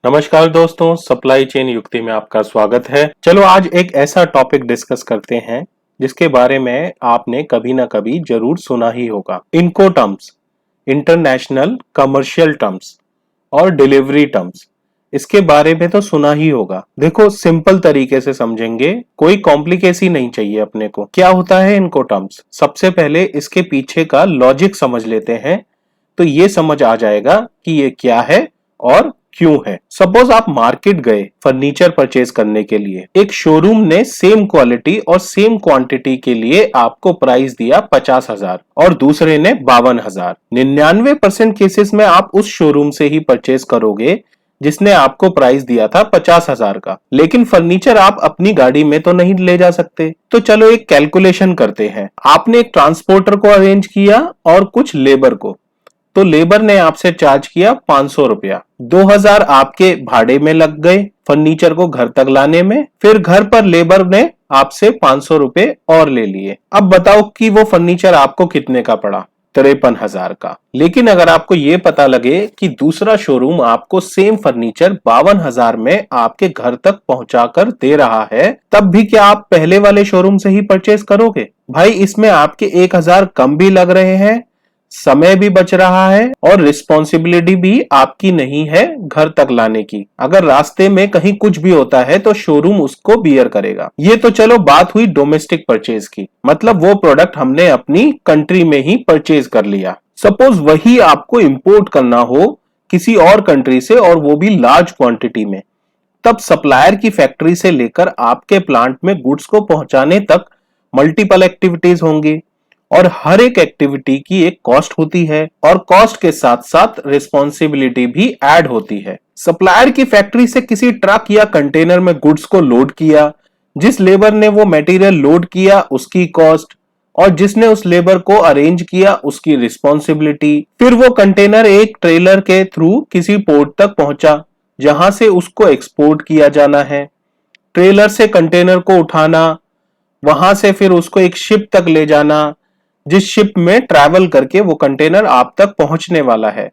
नमस्कार दोस्तों, supply chain युक्ति में आपका स्वागत है। चलो आज एक ऐसा टॉपिक डिस्कस करते हैं जिसके बारे में आपने कभी ना कभी जरूर सुना ही होगा। इनको टर्म्स, इंटरनेशनल कमर्शियल टर्म्स और डिलीवरी टर्म्स, इसके बारे में तो सुना ही होगा। देखो सिंपल तरीके से समझेंगे, कोई कॉम्प्लिकेसी नहीं चाहिए अपने को। क्या होता है इनको टर्म्स? सबसे पहले इसके पीछे का लॉजिक समझ लेते हैं तो ये समझ आ जाएगा कि ये क्या है और क्यों है। सपोज आप मार्केट गए फर्नीचर परचेज करने के लिए, एक शोरूम ने सेम क्वालिटी और सेम क्वांटिटी के लिए आपको प्राइस दिया 50,000 और दूसरे ने 52,000। 99% केसेस में आप उस शोरूम से ही परचेज करोगे जिसने आपको प्राइस दिया था 50,000 का। लेकिन फर्नीचर आप अपनी गाड़ी में तो नहीं ले जा सकते, तो चलो एक कैलकुलेशन करते हैं। आपने एक ट्रांसपोर्टर को अरेंज किया और कुछ लेबर को, तो लेबर ने आपसे चार्ज किया 500 रुपया। 2,000 आपके भाड़े में लग गए फर्नीचर को घर तक लाने में। फिर घर पर लेबर ने आपसे 500 रुपए और ले लिए। अब बताओ कि वो फर्नीचर आपको कितने का पड़ा? 53,000 का। लेकिन अगर आपको ये पता लगे कि दूसरा शोरूम आपको सेम फर्नीचर 52,000 में आपके घर तक पहुंचा कर दे रहा है, तब भी क्या आप पहले वाले शोरूम से ही परचेज करोगे? भाई इसमें आपके 1,000 कम भी लग रहे हैं, समय भी बच रहा है और रिस्पॉन्सिबिलिटी भी आपकी नहीं है घर तक लाने की। अगर रास्ते में कहीं कुछ भी होता है तो शोरूम उसको बियर करेगा। ये तो चलो बात हुई डोमेस्टिक परचेज की, मतलब वो प्रोडक्ट हमने अपनी कंट्री में ही परचेज कर लिया। सपोज वही आपको इंपोर्ट करना हो किसी और कंट्री से और वो भी लार्ज क्वांटिटी में, तब सप्लायर की फैक्ट्री से लेकर आपके प्लांट में गुड्स को पहुंचाने तक मल्टीपल एक्टिविटीज होंगी और हर एक एक्टिविटी की एक कॉस्ट होती है और कॉस्ट के साथ साथ रिस्पॉन्सिबिलिटी भी ऐड होती है। सप्लायर की फैक्ट्री से किसी ट्रक या कंटेनर में गुड्स को लोड किया, जिस लेबर ने वो मटेरियल लोड किया उसकी कॉस्ट, और जिसने उस लेबर को अरेंज किया उसकी रिस्पॉन्सिबिलिटी। फिर वो कंटेनर एक ट्रेलर के थ्रू किसी पोर्ट तक पहुंचा जहां से उसको एक्सपोर्ट किया जाना है। ट्रेलर से कंटेनर को उठाना, वहां से फिर उसको एक शिप तक ले जाना, जिस शिप में ट्रैवल करके वो कंटेनर आप तक पहुंचने वाला है।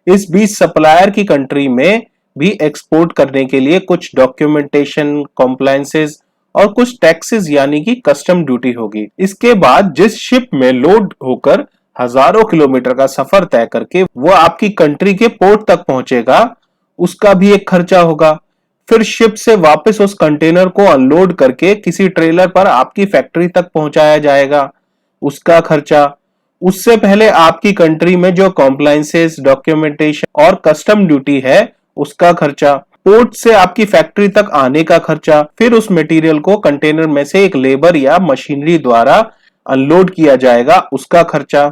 इस बीच सप्लायर की कंट्री में भी एक्सपोर्ट करने के लिए कुछ डॉक्यूमेंटेशन, कॉम्प्लायंसेस और कुछ टैक्सेस यानी कि कस्टम ड्यूटी होगी। इसके बाद जिस शिप में लोड होकर हजारों किलोमीटर का सफर तय करके वो आपकी कंट्री के पोर्ट तक पहुंचेगा, उसका भी एक खर्चा होगा। फिर शिप से वापस उस कंटेनर को अनलोड करके किसी ट्रेलर पर आपकी फैक्ट्री तक पहुंचाया जाएगा, उसका खर्चा। उससे पहले आपकी कंट्री में जो कॉम्प्लायंसेस, डॉक्यूमेंटेशन और कस्टम ड्यूटी है उसका खर्चा। पोर्ट से आपकी फैक्ट्री तक आने का खर्चा। फिर उस मटेरियल को कंटेनर में से एक लेबर या मशीनरी द्वारा अनलोड किया जाएगा, उसका खर्चा।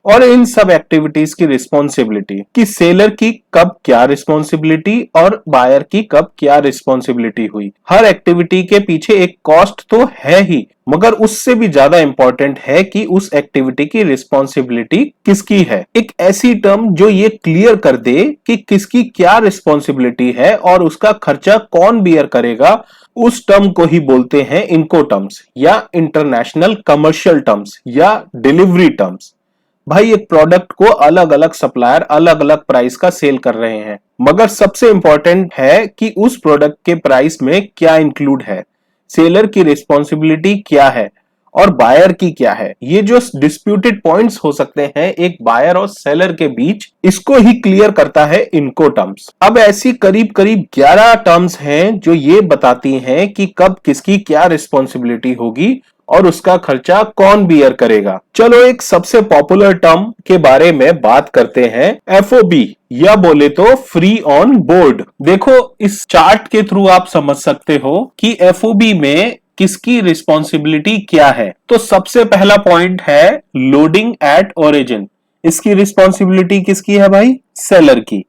और इन सब एक्टिविटीज की रिस्पॉन्सिबिलिटी कि सेलर की कब क्या रिस्पॉन्सिबिलिटी और बायर की कब क्या रिस्पॉन्सिबिलिटी हुई। हर एक्टिविटी के पीछे एक कॉस्ट तो है ही, मगर उससे भी ज्यादा इंपॉर्टेंट है कि उस एक्टिविटी की रिस्पॉन्सिबिलिटी किसकी है। एक ऐसी टर्म जो ये क्लियर कर दे कि किसकी क्या रिस्पॉन्सिबिलिटी है और उसका खर्चा कौन बियर करेगा, उस टर्म को ही बोलते हैं इनको टर्म्स या इंटरनेशनल कमर्शियल टर्म्स या डिलीवरी टर्म्स। भाई एक प्रोडक्ट को अलग अलग सप्लायर अलग अलग प्राइस का सेल कर रहे हैं, मगर सबसे इंपॉर्टेंट है कि उस प्रोडक्ट के प्राइस में क्या इंक्लूड है, सेलर की रिस्पॉन्सिबिलिटी क्या है और बायर की क्या है। ये जो डिस्प्यूटेड पॉइंट्स हो सकते हैं एक बायर और सेलर के बीच, इसको ही क्लियर करता है इनको टर्म्स। अब ऐसी करीब करीब 11 टर्म्स हैं जो ये बताती हैं कि कब किसकी क्या रिस्पॉन्सिबिलिटी होगी और उसका खर्चा कौन बियर करेगा। चलो एक सबसे पॉपुलर टर्म के बारे में बात करते हैं, एफओबी या बोले तो फ्री ऑन बोर्ड। देखो इस चार्ट के थ्रू आप समझ सकते हो कि एफओबी में किसकी रिस्पॉन्सिबिलिटी क्या है। तो सबसे पहला पॉइंट है लोडिंग एट ओरिजिन। इसकी रिस्पॉन्सिबिलिटी किसकी है भाई? सेलर की।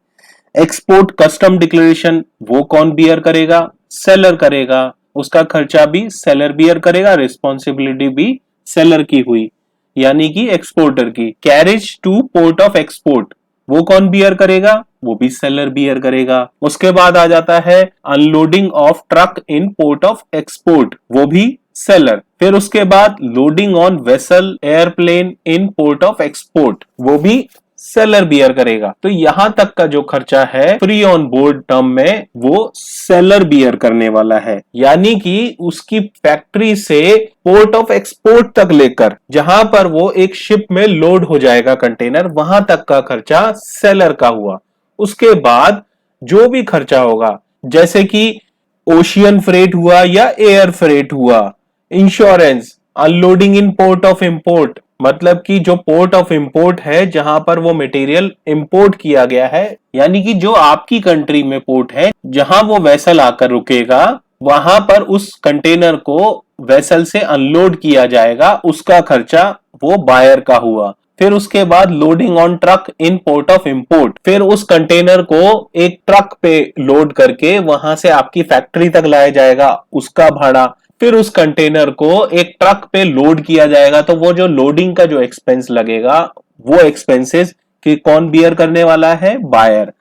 एक्सपोर्ट कस्टम डिक्लेरेशन वो कौन बियर करेगा? सेलर करेगा। उसका खर्चा भी सेलर बियर करेगा, रिस्पॉन्सिबिलिटी भी सेलर की हुई यानी कि एक्सपोर्टर की। Carriage two port of export वो कौन बियर करेगा? वो भी सेलर बियर करेगा। उसके बाद आ जाता है unloading of truck in port of export, वो भी सेलर। फिर उसके बाद loading on vessel airplane in port of export, वो भी सेलर बियर करेगा। तो यहां तक का जो खर्चा है फ्री ऑन बोर्ड टर्म में वो सेलर बियर करने वाला है, यानी कि उसकी फैक्ट्री से पोर्ट ऑफ एक्सपोर्ट तक लेकर जहां पर वो एक शिप में लोड हो जाएगा कंटेनर, वहां तक का खर्चा सेलर का हुआ। उसके बाद जो भी खर्चा होगा, जैसे कि ओशियन फ्रेट हुआ या एयर फ्रेट हुआ, insurance, unloading in port of import, मतलब कि जो पोर्ट ऑफ इंपोर्ट है जहां पर वो मटेरियल इंपोर्ट किया गया है, यानी कि जो आपकी कंट्री में पोर्ट है जहां वो वेसल आकर रुकेगा, वहां पर उस कंटेनर को वेसल से अनलोड किया जाएगा, उसका खर्चा वो बायर का हुआ। फिर उसके बाद loading on truck in port of import, फिर उस कंटेनर को एक ट्रक पे लोड करके वहां से आपकी फैक्ट्री तक लाया जाएगा, उसका भाड़ा। फिर उस कंटेनर को एक ट्रक पे लोड किया जाएगा, तो वो जो लोडिंग का जो एक्सपेंस लगेगा, वो एक्सपेंसेस कि कौन बियर करने वाला है, बायर।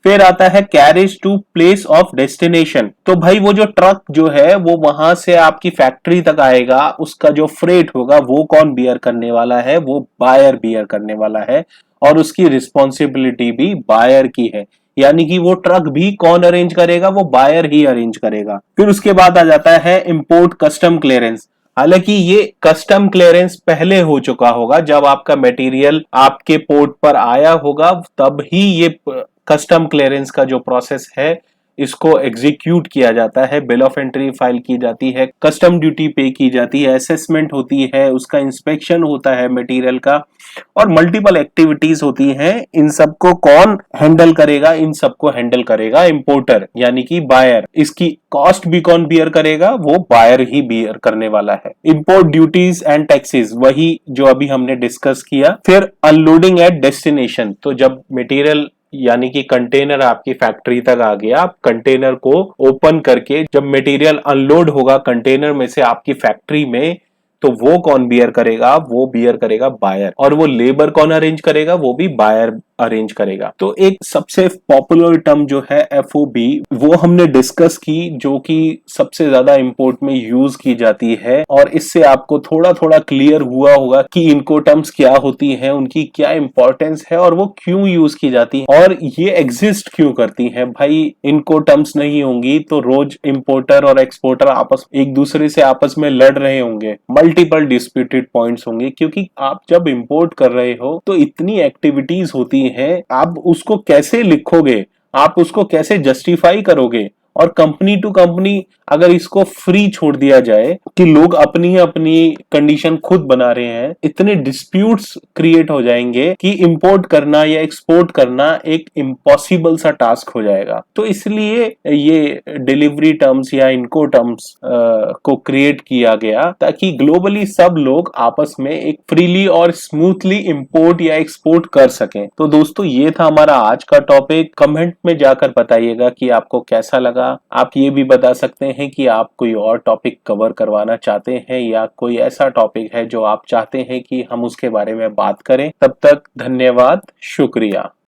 फिर आता है carriage to place of destination, तो भाई वो जो ट्रक जो है वो वहां से आपकी फैक्ट्री तक आएगा, उसका जो फ्रेट होगा वो कौन बियर करने वाला है, वो बायर बियर करने वाला है, और उसकी रिस्पॉन्सिबिलिटी भी बायर की है, यानी कि वो ट्रक भी कौन अरेंज करेगा, वो बायर ही अरेंज करेगा। फिर उसके बाद आ जाता है इंपोर्ट कस्टम क्लियरेंस। हालांकि ये कस्टम क्लियरेंस पहले हो चुका होगा, जब आपका मटेरियल आपके पोर्ट पर आया होगा तब ही ये कस्टम क्लियरेंस का जो प्रोसेस है इसको एग्जीक्यूट किया जाता है, बिल ऑफ एंट्री फाइल की जाती है, कस्टम ड्यूटी पे की जाती है, असेसमेंट होती है, उसका इंस्पेक्शन होता है मटेरियल का, और मल्टीपल एक्टिविटीज होती हैं। इन सबको कौन हैंडल करेगा, इन सबको हैंडल करेगा इंपोर्टर यानी कि बायर। इसकी कॉस्ट भी कौन बियर करेगा, वो बायर ही बियर करने वाला है। इंपोर्ट ड्यूटीज एंड टैक्सेस, वही जो अभी हमने डिस्कस किया। फिर अनलोडिंग एट डेस्टिनेशन, तो जब मटेरियल यानी कि कंटेनर आपकी फैक्ट्री तक आ गया, आप कंटेनर को ओपन करके जब मटेरियल अनलोड होगा कंटेनर में से आपकी फैक्ट्री में, तो वो कौन बियर करेगा, वो बियर करेगा बायर। और वो लेबर कौन अरेंज करेगा, वो भी बायर अरेंज करेगा। तो एक सबसे पॉपुलर टर्म जो है एफओबी, वो हमने डिस्कस की, जो कि सबसे ज्यादा इंपोर्ट में यूज की जाती है, और इससे आपको थोड़ा थोड़ा क्लियर हुआ होगा कि इनको टर्म्स क्या होती हैं, उनकी क्या इंपॉर्टेंस है, और वो क्यों यूज की जाती है, और ये एग्जिस्ट क्यों करती हैं। भाई इनको टर्म्स नहीं होंगी तो रोज इंपोर्टर और एक्सपोर्टर आपस एक दूसरे से आपस में लड़ रहे होंगे, मल्टीपल डिस्प्यूटेड पॉइंट्स होंगे, क्योंकि आप जब इंपोर्ट कर रहे हो तो इतनी एक्टिविटीज होती हैं, आप उसको कैसे लिखोगे, आप उसको कैसे जस्टिफाई करोगे। और कंपनी टू कंपनी अगर इसको फ्री छोड़ दिया जाए कि लोग अपनी अपनी कंडीशन खुद बना रहे हैं, इतने डिस्प्यूट्स क्रिएट हो जाएंगे कि इंपोर्ट करना या एक्सपोर्ट करना एक इम्पॉसिबल सा टास्क हो जाएगा। तो इसलिए ये डिलीवरी टर्म्स या इनको टर्म्स को क्रिएट किया गया, ताकि ग्लोबली सब लोग आपस में एक फ्रीली और स्मूथली इंपोर्ट या एक्सपोर्ट कर सकें। तो दोस्तों ये था हमारा आज का टॉपिक। कमेंट में जाकर बताइएगा कि आपको कैसा लगा। आप ये भी बता सकते हैं कि आप कोई और टॉपिक कवर करवाना चाहते हैं, या कोई ऐसा टॉपिक है जो आप चाहते हैं कि हम उसके बारे में बात करें। तब तक धन्यवाद, शुक्रिया।